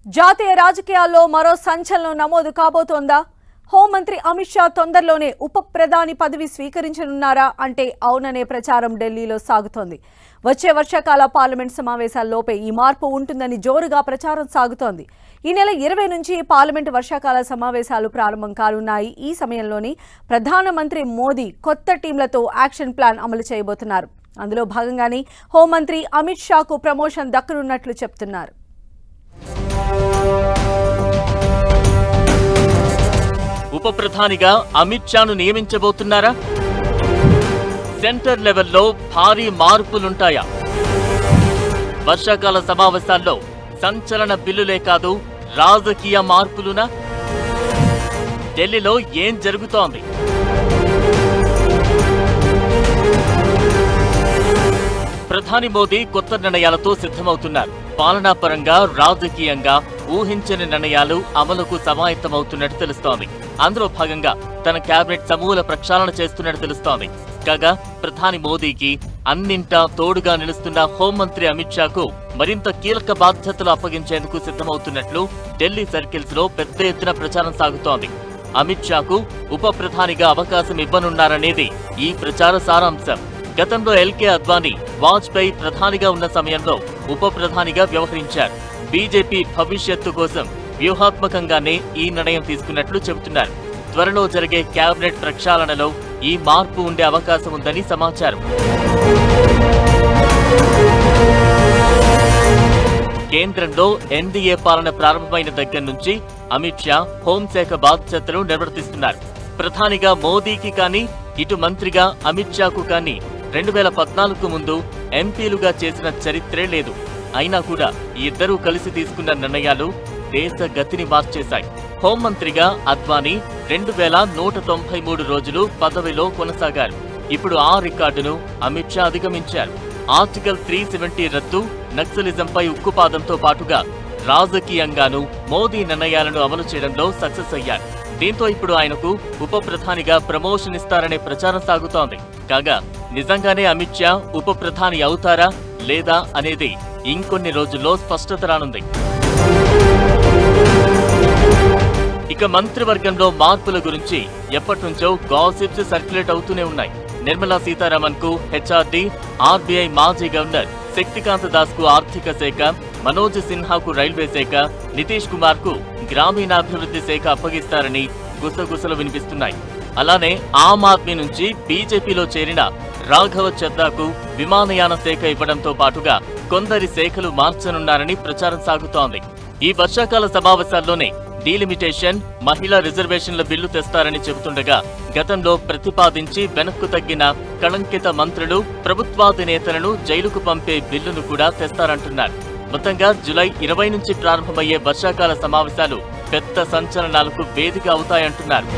జాతీయ రాజకీయాల్లో మరో సంచలనం నమోదు కాబోతోందా? హోంమంత్రి అమిత్ షా తొందరలోనే ఉప ప్రధాని పదవి స్వీకరించనున్నారా అంటే అవుననే ప్రచారం ఢిల్లీలో సాగుతోంది. వచ్చే వర్షాకాల పార్లమెంట్ సమావేశాల్లోపే ఈ మార్పు ఉంటుందని జోరుగా ప్రచారం సాగుతోంది. ఈ నెల 20 నుంచి పార్లమెంట్ వర్షాకాల సమావేశాలు ప్రారంభం కానున్నాయి. ఈ సమయంలోనే ప్రధానమంత్రి మోదీ కొత్త టీంలతో యాక్షన్ ప్లాన్ అమలు చేయబోతున్నారు. అందులో భాగంగానే హోంమంత్రి అమిత్ షాకు ప్రమోషన్ దక్కనున్నట్లు చెప్తున్నారు. ఉప ప్రధానిగా అమిత్ షాను నియమించబోతున్నారా? సెంటర్ లెవెల్లో భారీ మార్పులుంటాయా? వర్షాకాల సమావేశాల్లో సంచలన బిల్లులే కాదు, రాజకీయ మార్పులునా? ఢిల్లీలో ఏం జరుగుతోంది? ప్రధాని మోదీ కొత్త నిర్ణయాలతో సిద్ధమవుతున్నారు. పాలనాపరంగా, రాజకీయంగా ఊహించని నిర్ణయాలు అమలుకు సమాయత్తమవుతున్నట్టు తెలుస్తోంది. అందులో భాగంగా తన కేబినెట్ సమూల ప్రక్షాళన చేస్తున్నట్టు తెలుస్తోంది. కాగా ప్రధాని మోదీకి అన్నింటా తోడుగా నిలుస్తున్న హోంమంత్రి అమిత్ షాకు మరింత కీలక బాధ్యతలు అప్పగించేందుకు సిద్ధమవుతున్నట్లు ఢిల్లీ సర్కిల్స్ లో పెద్ద ఎత్తున ప్రచారం సాగుతోంది. అమిత్ షాకు ఉప ప్రధానిగా అవకాశం ఇవ్వనున్నారనేది ఈ ప్రచార సారాంశం. గతంలో ఎల్కే అద్వానీ వాజ్పేయి ప్రధానిగా ఉన్న సమయంలో ఉప ప్రధానిగా వ్యవహరించారు. బీజేపీ భవిష్యత్తు కోసం వ్యూహాత్మకంగానే ఈ నిర్ణయం తీసుకున్నట్లు చెబుతున్నారు. త్వరలో జరిగే కేబినెట్ ప్రక్షాళనలో ఈ మార్పు ఉండే అవకాశం ఉందని సమాచారం. కేంద్రంలో ఎన్డీఏ పాలన ప్రారంభమైన దగ్గర నుంచి అమిత్ షా హోంశాఖ బాధ్యతలు నిర్వర్తిస్తున్నారు. ప్రధానిగా మోదీకి కానీ, ఇటు మంత్రిగా అమిత్ షాకు కానీ 2014 ముందు ఎంపీలుగా చేసిన చరిత్రే లేదు. అయినా కూడా ఇద్దరూ కలిసి తీసుకున్న నిర్ణయాలు దేశ గతిని మార్చేశాయి. హోంమంత్రిగా అద్వానీ 2193 రోజులు పదవిలో కొనసాగారు. ఇప్పుడు ఆ రికార్డును అమిత్ షా అధిగమించారు. ఆర్టికల్ 370 రద్దు, నక్సలిజంపై ఉక్కుపాదంతో పాటుగా రాజకీయంగానూ మోదీ నిర్ణయాలను అమలు చేయడంలో సక్సెస్ అయ్యారు. దీంతో ఇప్పుడు ఆయనకు ఉప ప్రధానిగా ప్రమోషన్ ఇస్తారనే ప్రచారం సాగుతోంది. కాగా నిజంగానే అమిత్ షా ఉప ప్రధాని అవుతారా లేదా అనేది ఇంకొన్ని రోజుల్లో స్పష్టత రానుంది. ఇక మంత్రివర్గంలో మార్పుల గురించి ఎప్పటినుంచో గాసిప్స్ సర్క్యులేట్ అవుతూనే ఉన్నాయి. నిర్మలా సీతారామన్ కు హెచ్ఆర్డీ, ఆర్బీఐ మాజీ గవర్నర్ శక్తికాంత దాస్ కు ఆర్థిక శాఖ, మనోజ్ సిన్హాకు రైల్వే శాఖ, నితీష్ కుమార్ కు గ్రామీణాభివృద్ధి శాఖ అప్పగిస్తారని గుసగుసలు వినిపిస్తున్నాయి. అలానే ఆమ్ ఆద్మీ నుంచి బీజేపీలో చేరిన రాఘవ చద్దాకు విమానయాన శాఖ ఇవ్వడంతో పాటుగా కొందరి శాఖలు మార్చనున్నారని ప్రచారం సాగుతోంది. ఈ వర్షాకాల సమావేశాల్లోనే డీలిమిటేషన్, మహిళా రిజర్వేషన్ల బిల్లు తెస్తారని చెబుతుండగా గతంలో ప్రతిపాదించి వెనక్కు తగ్గిన కళంకిత మంత్రులు, ప్రభుత్వాధినేతలను జైలుకు పంపే బిల్లును కూడా తెస్తారంటున్నారు. మొత్తంగా జూలై 20 నుంచి ప్రారంభమయ్యే వర్షాకాల సమావేశాలు పెద్ద సంచలనాలకు వేదిక అవుతాయంటున్నారు.